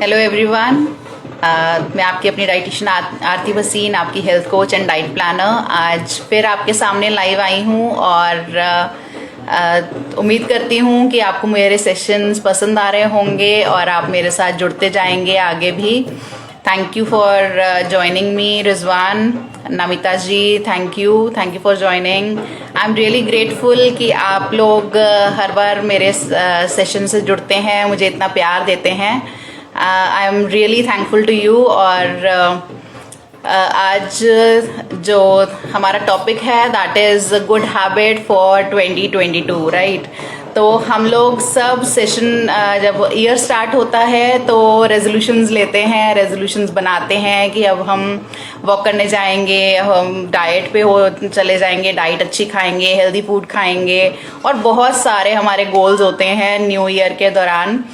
Hello everyone. मैं आपकी अपनी डाइटिशियन आरती वसीन, आपकी health coach and diet planner. आज फिर आपके सामने लाइव आई हूँ और उम्मीद करती हूँ कि आपको मेरे सेशंस पसंद आ रहे होंगे और आप मेरे साथ जुड़ते जाएंगे आगे भी। Thank you for joining me Rizwan, Namita ji, thank you for joining. I am really grateful कि आप लोग हर बार मेरे सेशन से जुड़ते हैं, मुझे इतना प्यार देते हैं। I am really thankful to you. और आज जो हमारा टॉपिक है that is good habit for 2022, right. तो हम लोग सब सेशन जब ईयर स्टार्ट होता है तो रेजोल्यूशंस लेते हैं, रेजोल्यूशंस बनाते हैं कि अब हम वॉक करने जाएंगे, हम डाइट पे हो चले जाएंगे, डाइट अच्छी खाएंगे, हेल्दी फूड खाएंगे और बहुत सारे हमारे गोल्स होते हैं न्यू ईयर के दौरान।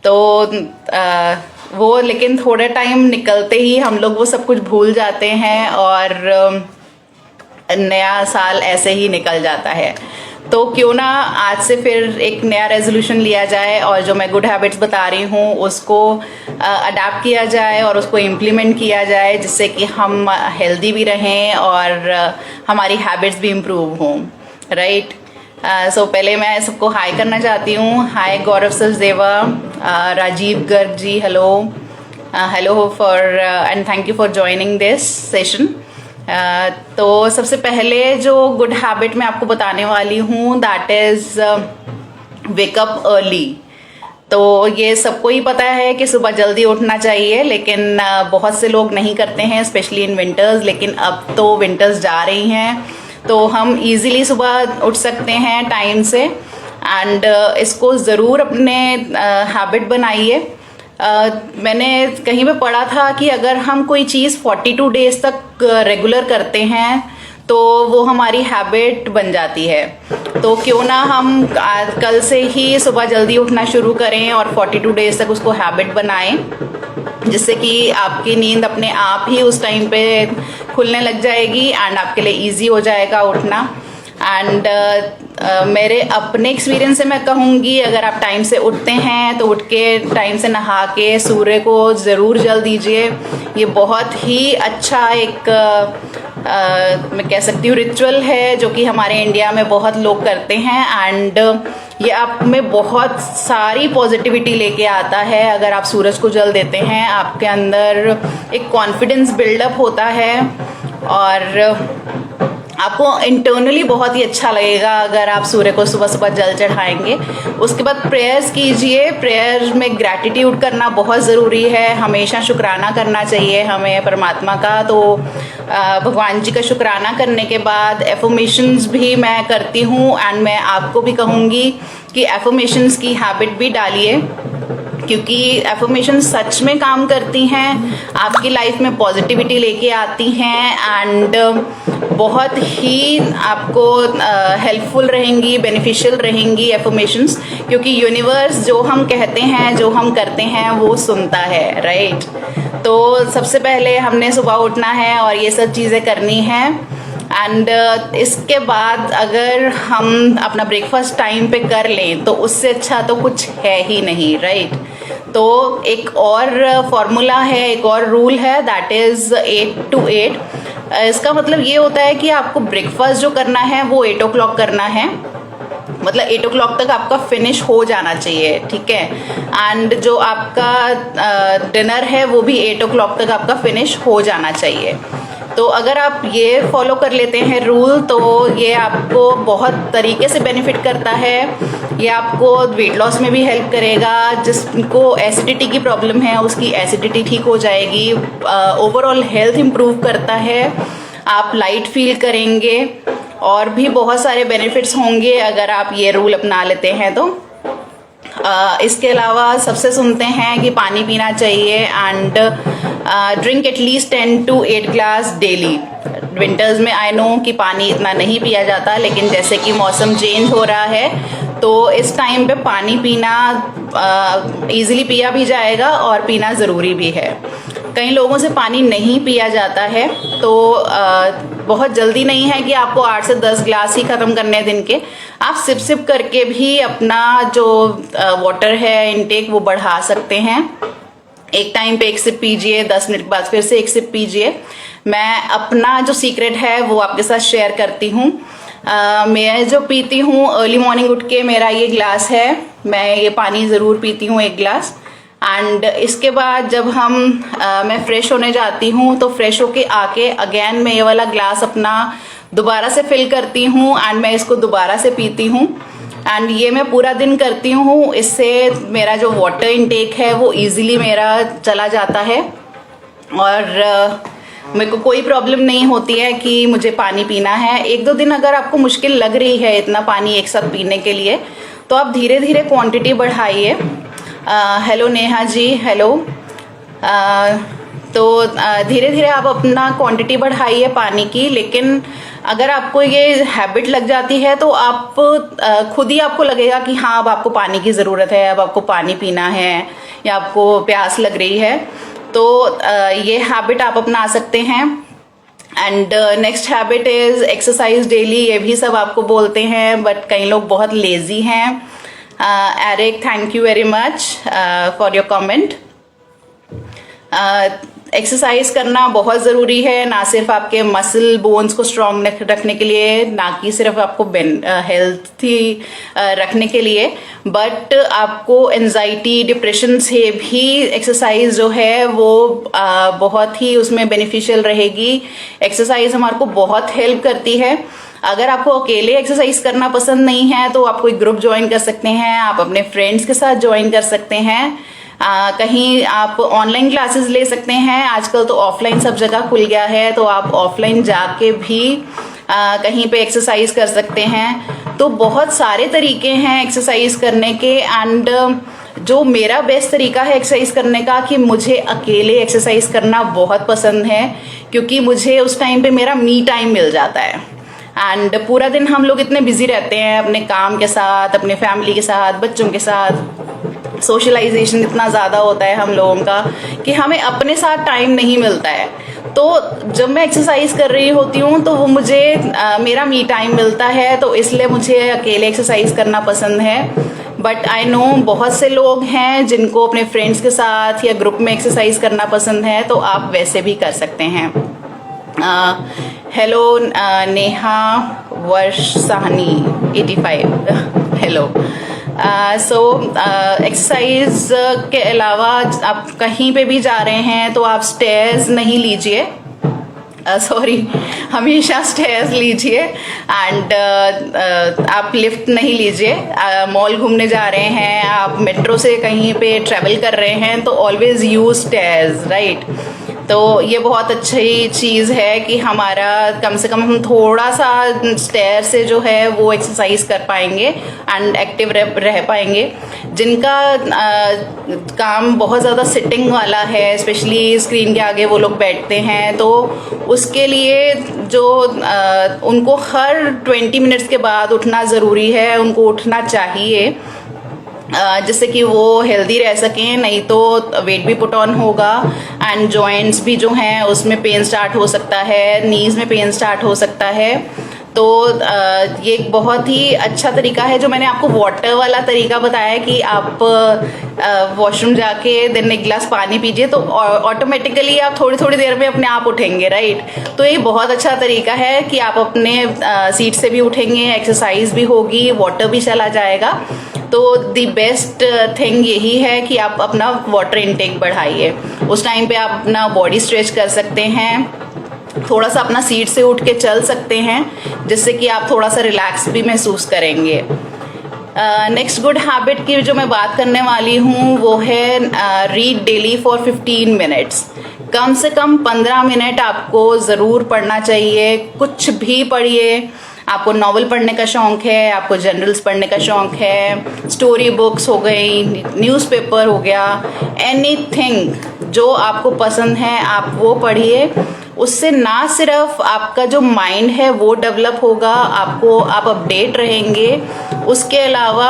तो वो लेकिन थोड़े टाइम निकलते ही हम लोग वो सब कुछ भूल जाते हैं और नया साल ऐसे ही निकल जाता है। तो क्यों ना आज से फिर एक नया रेजोल्यूशन लिया जाए और जो मैं गुड हैबिट्स बता रही हूँ उसको अडेप्ट किया जाए और उसको इम्प्लीमेंट किया जाए, जिससे कि हम हेल्दी भी रहें और हमारी हैबिट्स भी इम्प्रूव हों, राइट। सो पहले मैं सबको हाई करना चाहती हूँ। Hi Gaurav Sachdeva, Rajiv Garg ji, hello for and thank you for joining this session. तो सबसे पहले जो गुड हैबिट मैं आपको बताने वाली हूँ दैट इज़ वेकअप अर्ली। तो ये सबको ही पता है कि सुबह जल्दी उठना चाहिए, लेकिन बहुत से लोग नहीं करते हैं, स्पेशली इन विंटर्स। लेकिन अब तो विंटर्स जा रही हैं तो हम इजीली सुबह उठ सकते हैं टाइम से एंड इसको ज़रूर अपने हैबिट बनाइए। मैंने कहीं पे पढ़ा था कि अगर हम कोई चीज़ 42 डेज तक रेगुलर करते हैं तो वो हमारी हैबिट बन जाती है। तो क्यों ना हम कल से ही सुबह जल्दी उठना शुरू करें और 42 डेज तक उसको हैबिट बनाएं, जिससे कि आपकी नींद अपने आप ही उस टाइम पे खुलने लग जाएगी एंड आपके लिए इजी हो जाएगा उठना। एंड मेरे अपने एक्सपीरियंस से मैं कहूँगी, अगर आप टाइम से उठते हैं तो उठ के टाइम से नहा के सूर्य को ज़रूर जल दीजिए। ये बहुत ही अच्छा एक मैं कह सकती हूँ रिचुअल है जो कि हमारे इंडिया में बहुत लोग करते हैं एंड ये आप में बहुत सारी पॉजिटिविटी लेके आता है। अगर आप सूरज को जल देते हैं, आपके अंदर एक कॉन्फिडेंस बिल्डअप होता है और आपको इंटरनली बहुत ही अच्छा लगेगा अगर आप सूर्य को सुबह सुबह जल चढ़ाएंगे। उसके बाद प्रेयर्स कीजिए। प्रेयर में ग्रैटिट्यूड करना बहुत ज़रूरी है, हमेशा शुक्राना करना चाहिए हमें परमात्मा का। तो भगवान जी का शुक्राना करने के बाद एफर्मेशंस भी मैं करती हूँ एंड मैं आपको भी कहूँगी कि एफर्मेशंस की हैबिट भी डालिए, क्योंकि एफर्मेशन सच में काम करती हैं, आपकी लाइफ में पॉजिटिविटी लेके आती हैं एंड बहुत ही आपको हेल्पफुल रहेंगी, बेनिफिशियल रहेंगी एफर्मेशंस, क्योंकि यूनिवर्स जो हम कहते हैं, जो हम करते हैं वो सुनता है, राइट। तो सबसे पहले हमने सुबह उठना है और ये सब चीज़ें करनी हैं एंड इसके बाद अगर हम अपना ब्रेकफास्ट टाइम पे कर लें तो उससे अच्छा तो कुछ है ही नहीं, राइट। तो एक और फॉर्मूला है, एक और रूल है दैट इज़ 8 to 8। इसका मतलब ये होता है कि आपको ब्रेकफास्ट जो करना है वो 8 o'clock करना है, मतलब 8 o'clock तक आपका फिनिश हो जाना चाहिए, ठीक है। एंड जो आपका डिनर है वो भी 8 o'clock तक आपका फिनिश हो जाना चाहिए। तो अगर आप ये फॉलो कर लेते हैं रूल तो ये आपको बहुत तरीके से बेनिफिट करता है। ये आपको वेट लॉस में भी हेल्प करेगा, जिसको एसिडिटी की प्रॉब्लम है उसकी एसिडिटी ठीक हो जाएगी, ओवरऑल हेल्थ इम्प्रूव करता है, आप लाइट फील करेंगे और भी बहुत सारे बेनिफिट्स होंगे अगर आप ये रूल अपना लेते हैं तो। इसके अलावा सबसे सुनते हैं कि पानी पीना चाहिए and drink at least 10 to 8 glass daily. Winters में आई नो कि पानी इतना नहीं पिया जाता, लेकिन जैसे कि मौसम चेंज हो रहा है तो इस टाइम पे पानी पीना इजीली पिया भी जाएगा और पीना ज़रूरी भी है। कई लोगों से पानी नहीं पिया जाता है तो बहुत जल्दी नहीं है कि आपको 8 से 10 ग्लास ही ख़त्म करने दिन के। आप सिप सिप करके भी अपना जो वाटर है इनटेक वो बढ़ा सकते हैं। एक टाइम पे 1 सिप पीजिए, 10 मिनट के बाद फिर से 1 सिप पीजिए। मैं अपना जो सीक्रेट है वो आपके साथ शेयर करती हूँ। मैं जो पीती हूँ अर्ली मॉर्निंग उठ के, मेरा ये ग्लास है, मैं ये पानी ज़रूर पीती हूँ 1 ग्लास। एंड इसके बाद जब मैं फ्रेश होने जाती हूँ तो फ्रेश होके आके अगेन मैं ये वाला ग्लास अपना दोबारा से फिल करती हूँ एंड मैं इसको दोबारा से पीती हूँ। एंड ये मैं पूरा दिन करती हूँ, इससे मेरा जो वाटर इनटेक है वो इजीली मेरा चला जाता है और मेरे को कोई प्रॉब्लम नहीं होती है कि मुझे पानी पीना है। 1-2 दिन अगर आपको मुश्किल लग रही है इतना पानी एक साथ पीने के लिए तो आप धीरे धीरे क्वांटिटी बढ़ाइए। Hello Neha ji, hello. तो धीरे धीरे आप अपना क्वांटिटी बढ़ाइए पानी की, लेकिन अगर आपको ये हैबिट लग जाती है तो आप खुद ही आपको लगेगा कि हाँ अब आपको पानी की ज़रूरत है, अब आपको पानी पीना है या आपको प्यास लग रही है, तो ये हैबिट आप अपना सकते हैं। And next habit is exercise daily. ये भी सब आपको बोलते हैं बट कई लोग बहुत लेजी हैं। Eric, thank you very much for your comment. Exercise करना बहुत ज़रूरी है, ना सिर्फ आपके मसल बोन्स को स्ट्रांग रखने के लिए, ना कि सिर्फ आपको हेल्थी रखने के लिए, बट आपको एंजाइटी डिप्रेशन से भी एक्सरसाइज जो है वो बहुत ही उसमें बेनिफिशियल रहेगी। एक्सरसाइज हमारे को बहुत हेल्प करती है। अगर आपको अकेले एक्सरसाइज करना पसंद नहीं है तो आप कोई ग्रुप ज्वाइन कर सकते हैं, आप अपने फ्रेंड्स के साथ ज्वाइन कर सकते हैं। कहीं आप ऑनलाइन क्लासेस ले सकते हैं, आजकल तो ऑफलाइन सब जगह खुल गया है, तो आप ऑफलाइन जाके भी कहीं पे एक्सरसाइज कर सकते हैं। तो बहुत सारे तरीके हैं एक्सरसाइज करने के। एंड जो मेरा बेस्ट तरीका है एक्सरसाइज करने का कि मुझे अकेले एक्सरसाइज करना बहुत पसंद है, क्योंकि मुझे उस टाइम पे मेरा मी टाइम मिल जाता है। एंड पूरा दिन हम लोग इतने बिजी रहते हैं अपने काम के साथ, अपने फैमिली के साथ, बच्चों के साथ, सोशलाइजेशन इतना ज़्यादा होता है हम लोगों का कि हमें अपने साथ टाइम नहीं मिलता है। तो जब मैं एक्सरसाइज कर रही होती हूँ तो वो मुझे मेरा मी टाइम मिलता है, तो इसलिए मुझे अकेले एक्सरसाइज करना पसंद है। बट आई नो बहुत से लोग हैं जिनको अपने फ्रेंड्स के साथ या ग्रुप में एक्सरसाइज करना पसंद है, तो आप वैसे भी कर सकते हैं। हेलो नेहा वर्ष साहनी 85 हेलो। सो एक्सरसाइज के अलावा आप कहीं पे भी जा रहे हैं तो आप स्टेयर्स नहीं लीजिए, हमेशा स्टेयर्स लीजिए। एंड आप लिफ्ट नहीं लीजिए। मॉल घूमने जा रहे हैं, आप मेट्रो से कहीं पे ट्रेवल कर रहे हैं तो ऑलवेज यूज स्टेयर्स, राइट। तो ये बहुत अच्छी चीज़ है कि हमारा कम से कम हम थोड़ा सा स्टेयर से जो है वो एक्सरसाइज कर पाएंगे एंड एक्टिव रह पाएंगे। जिनका काम बहुत ज़्यादा सिटिंग वाला है, स्पेशली स्क्रीन के आगे वो लोग बैठते हैं, तो उसके लिए जो उनको हर 20 मिनट्स के बाद उठना ज़रूरी है, उनको उठना चाहिए जिससे कि वो हेल्दी रह सकें, नहीं तो वेट भी पुट ऑन होगा एंड जॉइंट्स भी जो हैं उसमें पेन स्टार्ट हो सकता है, नीज में पेन स्टार्ट हो सकता है। तो ये एक बहुत ही अच्छा तरीका है जो मैंने आपको वाटर वाला तरीका बताया कि आप वॉशरूम जाके देन 1 गिलास पानी पीजिए तो ऑटोमेटिकली आप थोड़ी थोड़ी देर में अपने आप उठेंगे, राइट। तो ये बहुत अच्छा तरीका है कि आप अपने सीट से भी उठेंगे, एक्सरसाइज भी होगी, वाटर भी चला जाएगा। तो दी बेस्ट थिंग यही है कि आप अपना वाटर इनटेक बढ़ाइए। उस टाइम पे आप अपना बॉडी स्ट्रेच कर सकते हैं, थोड़ा सा अपना सीट से उठ के चल सकते हैं, जिससे कि आप थोड़ा सा रिलैक्स भी महसूस करेंगे। नेक्स्ट गुड हैबिट की जो मैं बात करने वाली हूँ वो है रीड डेली फॉर 15 मिनट्स। कम से कम 15 मिनट आपको ज़रूर पढ़ना चाहिए। कुछ भी पढ़िए, आपको नॉवल पढ़ने का शौक है, आपको जनरल्स पढ़ने का शौक है, स्टोरी बुक्स हो गई, न्यूज़पेपर हो गया, एनीथिंग जो आपको पसंद है आप वो पढ़िए। उससे ना सिर्फ आपका जो माइंड है वो डेवलप होगा, आप अपडेट रहेंगे, उसके अलावा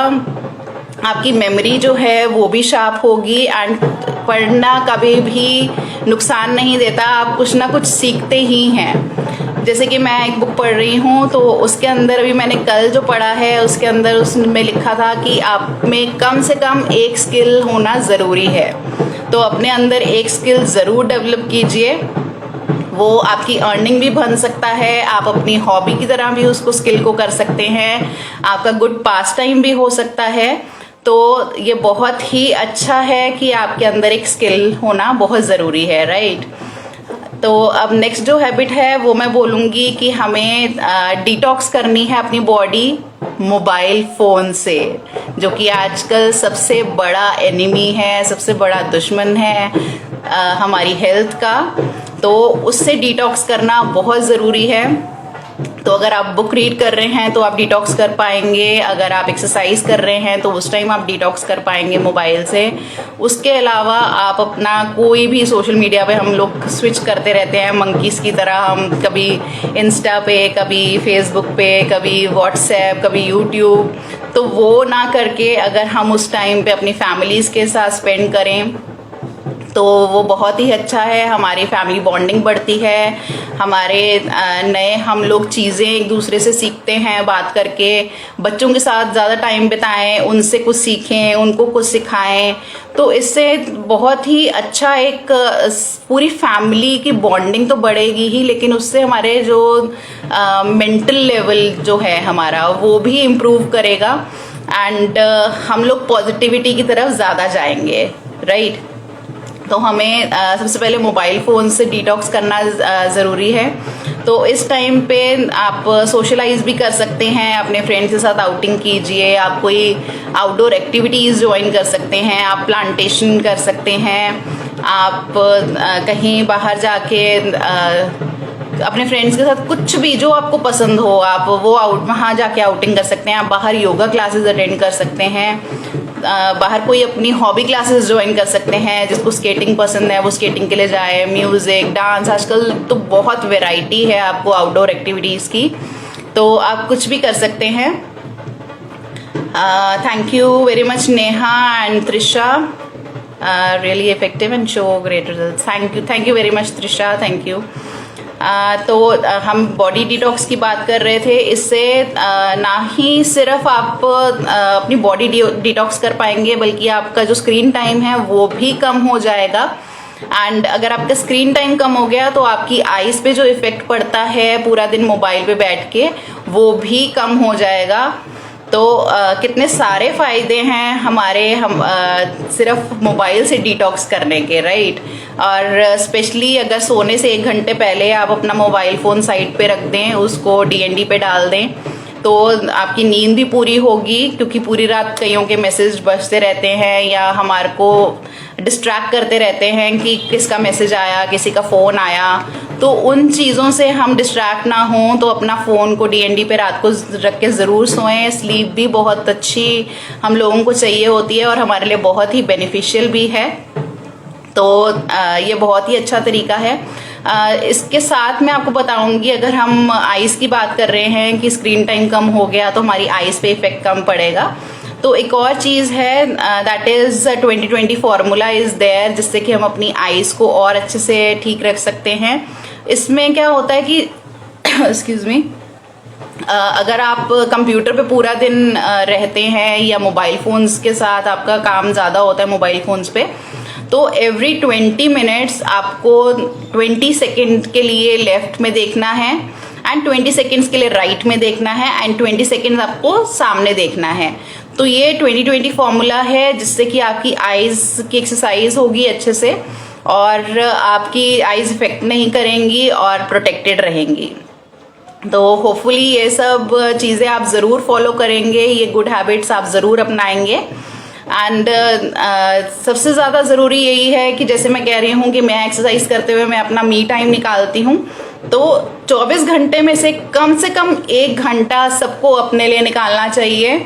आपकी मेमोरी जो है वो भी शार्प होगी। एंड पढ़ना कभी भी नुकसान नहीं देता, आप कुछ ना कुछ सीखते ही हैं। जैसे कि मैं एक बुक पढ़ रही हूँ तो उसके अंदर अभी मैंने कल जो पढ़ा है उसके अंदर उसमें लिखा था कि आप में कम से कम एक स्किल होना ज़रूरी है। तो अपने अंदर एक स्किल ज़रूर डेवलप कीजिए, वो आपकी अर्निंग भी बन सकता है, आप अपनी हॉबी की तरह भी उसको स्किल को कर सकते हैं, आपका गुड पास टाइम भी हो सकता है। तो ये बहुत ही अच्छा है कि आपके अंदर एक स्किल होना बहुत ज़रूरी है, राइट। तो अब नेक्स्ट जो हैबिट है वो मैं बोलूँगी कि हमें डिटॉक्स करनी है अपनी बॉडी मोबाइल फ़ोन से, जो कि आजकल सबसे बड़ा एनिमी है, सबसे बड़ा दुश्मन है हमारी हेल्थ का। तो उससे डिटॉक्स करना बहुत ज़रूरी है। तो अगर आप बुक रीड कर रहे हैं तो आप डिटॉक्स कर पाएंगे, अगर आप एक्सरसाइज कर रहे हैं तो उस टाइम आप डिटॉक्स कर पाएंगे मोबाइल से। उसके अलावा आप अपना कोई भी सोशल मीडिया पे हम लोग स्विच करते रहते हैं मंकीज़ की तरह, हम कभी इंस्टा पे, कभी फेसबुक पे, कभी व्हाट्सएप, कभी यूट्यूब। तो वो ना करके अगर हम उस टाइम पे अपनी फैमिलीज़ के साथ स्पेंड करें तो वो बहुत ही अच्छा है, हमारी फैमिली बॉन्डिंग बढ़ती है, हमारे नए हम लोग चीज़ें एक दूसरे से सीखते हैं बात करके। बच्चों के साथ ज़्यादा टाइम बिताएं, उनसे कुछ सीखें, उनको कुछ सिखाएं। तो इससे बहुत ही अच्छा एक पूरी फैमिली की बॉन्डिंग तो बढ़ेगी ही, लेकिन उससे हमारे जो मेंटल लेवल जो है हमारा वो भी इम्प्रूव करेगा एंड हम लोग पॉजिटिविटी की तरफ ज़्यादा जाएंगे, राइट। तो हमें सबसे पहले मोबाइल फ़ोन से डिटॉक्स करना ज़रूरी है। तो इस टाइम पे आप सोशलाइज भी कर सकते हैं, अपने फ्रेंड्स के साथ आउटिंग कीजिए, आप कोई आउटडोर एक्टिविटीज़ ज्वाइन कर सकते हैं, आप प्लांटेशन कर सकते हैं, आप कहीं बाहर जाके अपने फ्रेंड्स के साथ कुछ भी जो आपको पसंद हो आप वो वहाँ जाके आउटिंग कर सकते हैं। आप बाहर योगा क्लासेस अटेंड कर सकते हैं, बाहर कोई अपनी हॉबी क्लासेस ज्वाइन कर सकते हैं, जिसको स्केटिंग पसंद है वो स्केटिंग के लिए जाए, म्यूज़िक, डांस, आजकल तो बहुत वैरायटी है आपको आउटडोर एक्टिविटीज़ की, तो आप कुछ भी कर सकते हैं। Thank you very much Neha and Trisha, really effective and show great result. Thank you very much Trisha, thank you. तो हम बॉडी डिटॉक्स की बात कर रहे थे। इससे ना ही सिर्फ आप अपनी बॉडी डिटॉक्स कर पाएंगे, बल्कि आपका जो स्क्रीन टाइम है वो भी कम हो जाएगा। एंड अगर आपका स्क्रीन टाइम कम हो गया तो आपकी आईज पे जो इफेक्ट पड़ता है पूरा दिन मोबाइल पे बैठ के, वो भी कम हो जाएगा। तो कितने सारे फ़ायदे हैं हमारे सिर्फ मोबाइल से डिटॉक्स करने के, राइट। और स्पेशली अगर सोने से 1 घंटे पहले आप अपना मोबाइल फ़ोन साइड पे रख दें, उसको DND पे डाल दें, तो आपकी नींद भी पूरी होगी, क्योंकि पूरी रात कईयों के मैसेज बजते रहते हैं या हमारे को डिस्ट्रैक्ट करते रहते हैं कि किसका मैसेज आया, किसी का फ़ोन आया। तो उन चीज़ों से हम डिस्ट्रैक्ट ना हों, तो अपना फ़ोन को DND पे रात को रख के ज़रूर सोएं। स्लीप भी बहुत अच्छी हम लोगों को चाहिए होती है और हमारे लिए बहुत ही बेनिफिशियल भी है। तो ये बहुत ही अच्छा तरीका है। इसके साथ मैं आपको बताऊंगी, अगर हम आइज़ की बात कर रहे हैं कि स्क्रीन टाइम कम हो गया तो हमारी आइज़ पे इफेक्ट कम पड़ेगा, तो एक और चीज़ है, that is 20/20 formula is there, जिससे कि हम अपनी आइज़ को और अच्छे से ठीक रख सकते हैं। इसमें क्या होता है कि एक्सक्यूज मी, अगर आप कंप्यूटर पे पूरा दिन रहते हैं या मोबाइल फ़ोन्स के साथ आपका काम ज़्यादा होता है मोबाइल फ़ोन्स पे, तो एवरी 20 मिनट्स आपको 20 सेकेंड के लिए लेफ्ट में देखना है एंड 20 सेकेंड्स के लिए राइट में देखना है एंड 20 सेकेंड्स आपको सामने देखना है। तो ये 20/20 फॉर्मूला है, जिससे कि आपकी आइज़ की एक्सरसाइज होगी अच्छे से और आपकी आइज़ इफेक्ट नहीं करेंगी और प्रोटेक्टेड रहेंगी। तो होपफुली ये सब चीज़ें आप ज़रूर फॉलो करेंगे, ये गुड हैबिट्स आप ज़रूर अपनाएंगे। एंड सबसे ज़्यादा ज़रूरी यही है कि जैसे मैं कह रही हूँ कि मैं एक्सरसाइज करते हुए मैं अपना मी टाइम निकालती हूँ, तो 24 घंटे में से कम 1 घंटा सबको अपने लिए निकालना चाहिए,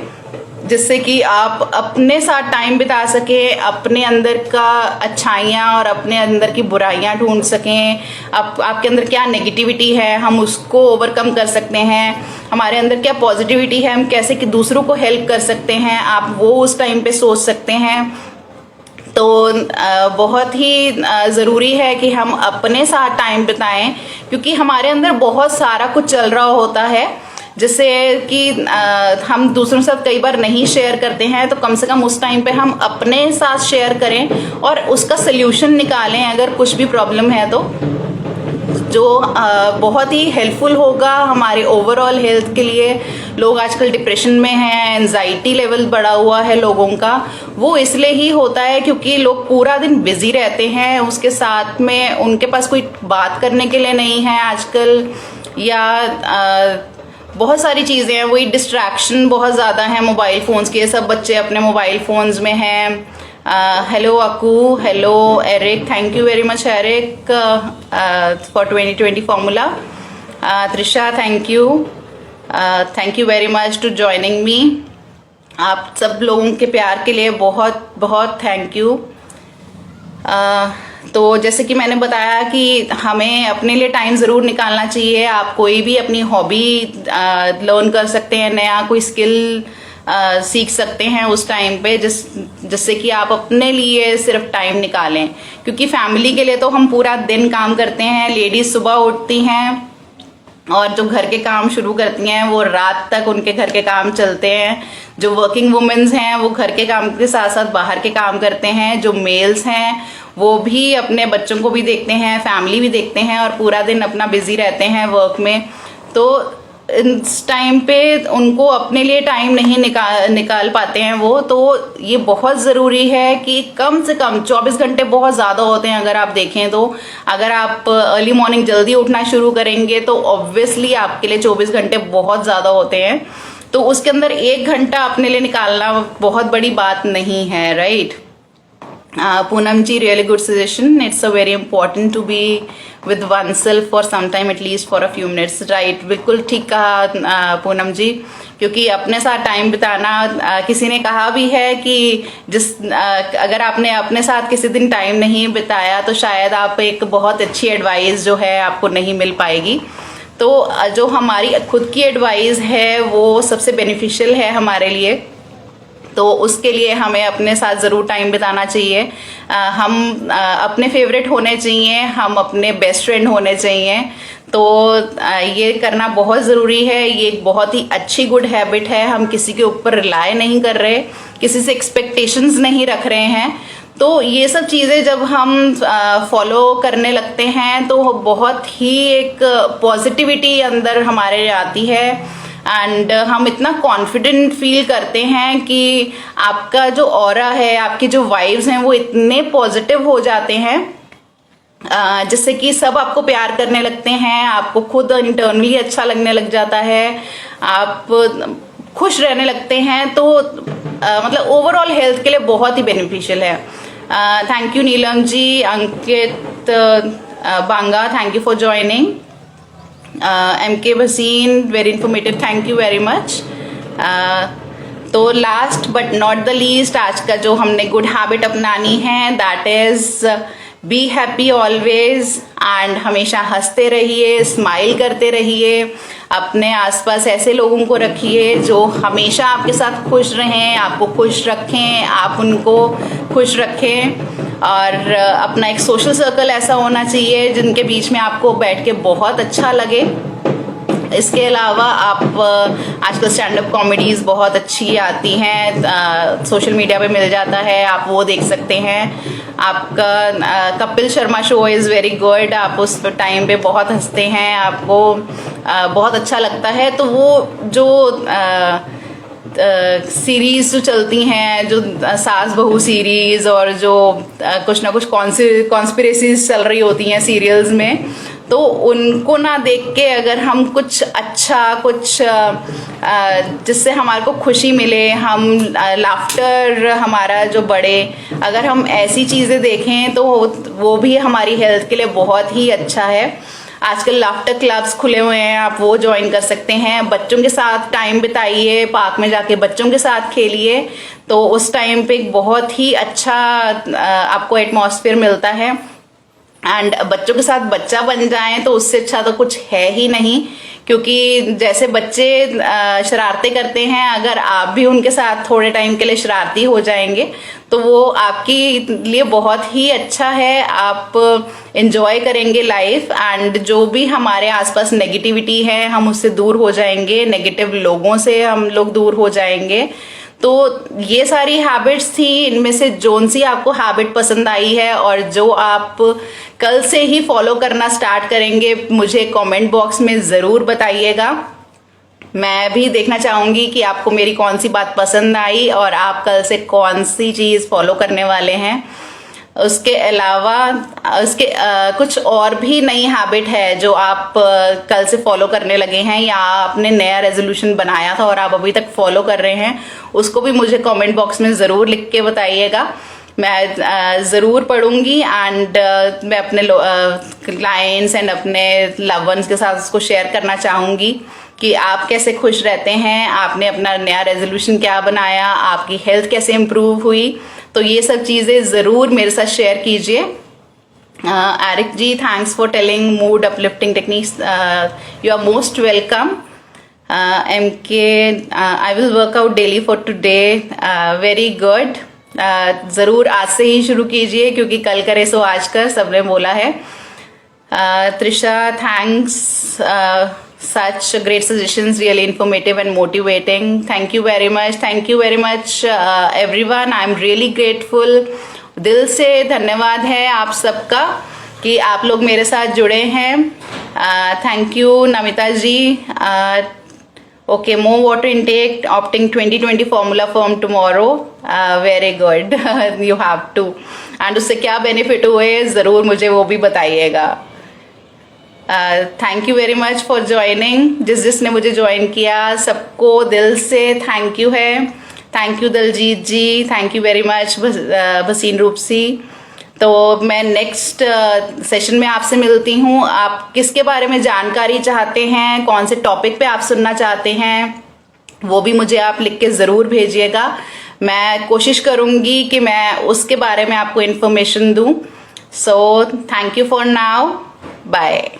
जिससे कि आप अपने साथ टाइम बिता सकें, अपने अंदर का अच्छाइयाँ और अपने अंदर की बुराइयाँ ढूंढ सकें। आपके अंदर क्या नेगेटिविटी है हम उसको ओवरकम कर सकते हैं, हमारे अंदर क्या पॉजिटिविटी है हम कैसे कि दूसरों को हेल्प कर सकते हैं, आप वो उस टाइम पे सोच सकते हैं। तो बहुत ही ज़रूरी है कि हम अपने साथ टाइम बिताएं, क्योंकि हमारे अंदर बहुत सारा कुछ चल रहा होता है जिससे कि हम दूसरों के साथ कई बार नहीं शेयर करते हैं, तो कम से कम उस टाइम पे हम अपने साथ शेयर करें और उसका सल्यूशन निकालें अगर कुछ भी प्रॉब्लम है तो, जो बहुत ही हेल्पफुल होगा हमारे ओवरऑल हेल्थ के लिए। लोग आजकल डिप्रेशन में हैं, एंजाइटी लेवल बढ़ा हुआ है लोगों का, वो इसलिए ही होता है क्योंकि लोग पूरा दिन बिजी रहते हैं, उसके साथ में उनके पास कोई बात करने के लिए नहीं है आजकल, या बहुत सारी चीज़ें हैं, वही डिस्ट्रैक्शन बहुत ज़्यादा है मोबाइल फ़ोन्स के, सब बच्चे अपने मोबाइल फ़ोन्स में हैं। हेलो अकू, hello Eric, thank you very much Eric for 2020 formula. Trisha thank you very much to joining me. आप सब लोगों के प्यार के लिए बहुत बहुत थैंक यू। तो जैसे कि मैंने बताया कि हमें अपने लिए टाइम ज़रूर निकालना चाहिए। आप कोई भी अपनी हॉबी लर्न कर सकते हैं, नया कोई स्किल सीख सकते हैं उस टाइम पे, जिससे कि आप अपने लिए सिर्फ टाइम निकालें, क्योंकि फैमिली के लिए तो हम पूरा दिन काम करते हैं। लेडीज सुबह उठती हैं और जो घर के काम शुरू करती हैं वो रात तक उनके घर के काम चलते हैं। जो वर्किंग वुमेन्स हैं वो घर के काम के साथ साथ बाहर के काम करते हैं। जो मेल्स हैं वो भी अपने बच्चों को भी देखते हैं, फैमिली भी देखते हैं और पूरा दिन अपना बिजी रहते हैं वर्क में। तो इस टाइम पे उनको अपने लिए टाइम नहीं निकाल पाते हैं वो। तो ये बहुत ज़रूरी है कि कम से कम 24 घंटे बहुत ज़्यादा होते हैं अगर आप देखें तो। अगर आप अर्ली मॉर्निंग जल्दी उठना शुरू करेंगे तो ऑब्वियसली आपके लिए 24 घंटे बहुत ज़्यादा होते हैं। तो उसके अंदर 1 घंटा अपने लिए निकालना बहुत बड़ी बात नहीं है, right? Poonam ji, really good suggestion. It's a very important to be with oneself for some time, at least for a few minutes. Right, बिल्कुल ठीक कहा पूनम जी, क्योंकि अपने साथ टाइम बिताना, किसी ने कहा भी है कि अगर आपने अपने साथ किसी दिन टाइम नहीं बिताया तो शायद आप एक बहुत अच्छी एडवाइस जो है आपको नहीं मिल पाएगी। तो जो हमारी खुद की एडवाइस है वो सबसे बेनिफिशियल है हमारे लिए, तो उसके लिए हमें अपने साथ ज़रूर टाइम बिताना चाहिए। हम अपने फेवरेट होने चाहिए, हम अपने बेस्ट फ्रेंड होने चाहिए। तो ये करना बहुत ज़रूरी है। ये एक बहुत ही अच्छी गुड हैबिट है। हम किसी के ऊपर रिलाय नहीं कर रहे, किसी से एक्सपेक्टेशंस नहीं रख रहे हैं। तो ये सब चीज़ें जब हम फॉलो करने लगते हैं तो बहुत ही एक पॉजिटिविटी अंदर हमारे आती है एंड हम इतना कॉन्फिडेंट फील करते हैं कि आपका जो ऑरा है, आपकी जो वाइब्स हैं वो इतने पॉजिटिव हो जाते हैं जिससे कि सब आपको प्यार करने लगते हैं। आपको खुद इंटरनली अच्छा लगने लग जाता है, आप खुश रहने लगते हैं। तो मतलब ओवरऑल हेल्थ के लिए बहुत ही बेनिफिशियल है। Thank you Neelam ji, Ankit Banga, thank you for joining. MK Bhasin, very informative, thank you very much. तो last but not the least, आज का जो हमने गुड हैबिट अपनानी है that is be happy always and हमेशा हंसते रहिए, स्माइल करते रहिए। अपने आसपास ऐसे लोगों को रखिए जो हमेशा आपके साथ खुश रहें, आपको खुश रखें, आप उनको खुश रखें। और अपना एक सोशल सर्कल ऐसा होना चाहिए जिनके बीच में आपको बैठ के बहुत अच्छा लगे। इसके अलावा आप आजकल स्टैंड अप कॉमेडीज़ बहुत अच्छी आती हैं, सोशल मीडिया पे मिल जाता है, आप वो देख सकते हैं। आपका Kapil Sharma show is very good, आप उस टाइम पे बहुत हंसते हैं, आपको बहुत अच्छा लगता है। तो वो जो सीरीज जो चलती हैं, जो सास बहू सीरीज और जो कुछ ना कुछ कॉन्स्पिरेसीज चल रही होती हैं सीरियल्स में, तो उनको ना देख के अगर हम कुछ अच्छा, कुछ जिससे हमारे को खुशी मिले, हम लाफ्टर हमारा जो बढ़े, अगर हम ऐसी चीज़ें देखें तो वो भी हमारी हेल्थ के लिए बहुत ही अच्छा है। आजकल लाफ्टर क्लब्स खुले हुए हैं, आप वो ज्वाइन कर सकते हैं। बच्चों के साथ टाइम बिताइए, पार्क में जाके बच्चों के साथ खेलिए, तो उस टाइम पे बहुत ही अच्छा आपको एटमॉस्फेयर मिलता है। एंड बच्चों के साथ बच्चा बन जाएं तो उससे अच्छा तो कुछ है ही नहीं, क्योंकि जैसे बच्चे शरारतें करते हैं, अगर आप भी उनके साथ थोड़े टाइम के लिए शरारती हो जाएंगे तो वो आपके लिए बहुत ही अच्छा है, आप एंजॉय करेंगे लाइफ, एंड जो भी हमारे आसपास नेगेटिविटी है हम उससे दूर हो जाएंगे, नेगेटिव लोगों से हम लोग दूर हो जाएंगे। तो ये सारी हैबिट्स थी, इनमें से जोन सी आपको हैबिट पसंद आई है और जो आप कल से ही फॉलो करना स्टार्ट करेंगे, मुझे कमेंट बॉक्स में ज़रूर बताइएगा। मैं भी देखना चाहूंगी कि आपको मेरी कौन सी बात पसंद आई और आप कल से कौन सी चीज़ फॉलो करने वाले हैं। उसके अलावा उसके कुछ और भी नई हैबिट है जो आप कल से फॉलो करने लगे हैं, या आपने नया रेजोल्यूशन बनाया था और आप अभी तक फॉलो कर रहे हैं, उसको भी मुझे कमेंट बॉक्स में ज़रूर लिख के बताइएगा। मैं ज़रूर पढ़ूंगी एंड मैं अपने क्लाइंट्स एंड अपने लव वंस के साथ उसको शेयर करना चाहूँगी कि आप कैसे खुश रहते हैं, आपने अपना नया रेजोल्यूशन क्या बनाया, आपकी हेल्थ कैसे इम्प्रूव हुई। तो ये सब चीज़ें ज़रूर मेरे साथ शेयर कीजिए। Eric ji, thanks for telling mood uplifting techniques, you are most welcome. MK, I will work out daily for today, very good. ज़रूर आज से ही शुरू कीजिए क्योंकि कल करे सो आज कर, सबने बोला है। Trisha, thanks, such great suggestions, really informative and motivating. Thank you very much. Thank you very much everyone. I'm really grateful. दिल से धन्यवाद है आप सबका कि आप लोग मेरे साथ जुड़े हैं। Thank you Namita ji. Okay, more water intake, opting 2020 formula from tomorrow. Very good. You have to. And उससे क्या बेनिफिट हुए ज़रूर मुझे वो भी बताइएगा। Thank you very much for joining. जिसने मुझे ज्वाइन किया सबको दिल से थैंक यू है। Thank you Daljeet ji, thank you very much Bhasin Rupsi. तो मैं नेक्स्ट सेशन में आपसे मिलती हूँ। आप किसके बारे में जानकारी चाहते हैं, कौन से टॉपिक पे आप सुनना चाहते हैं, वो भी मुझे आप लिख के ज़रूर भेजिएगा। मैं कोशिश करूँगी कि मैं उसके बारे में आपको इन्फॉर्मेशन दूँ। So thank you for now, bye.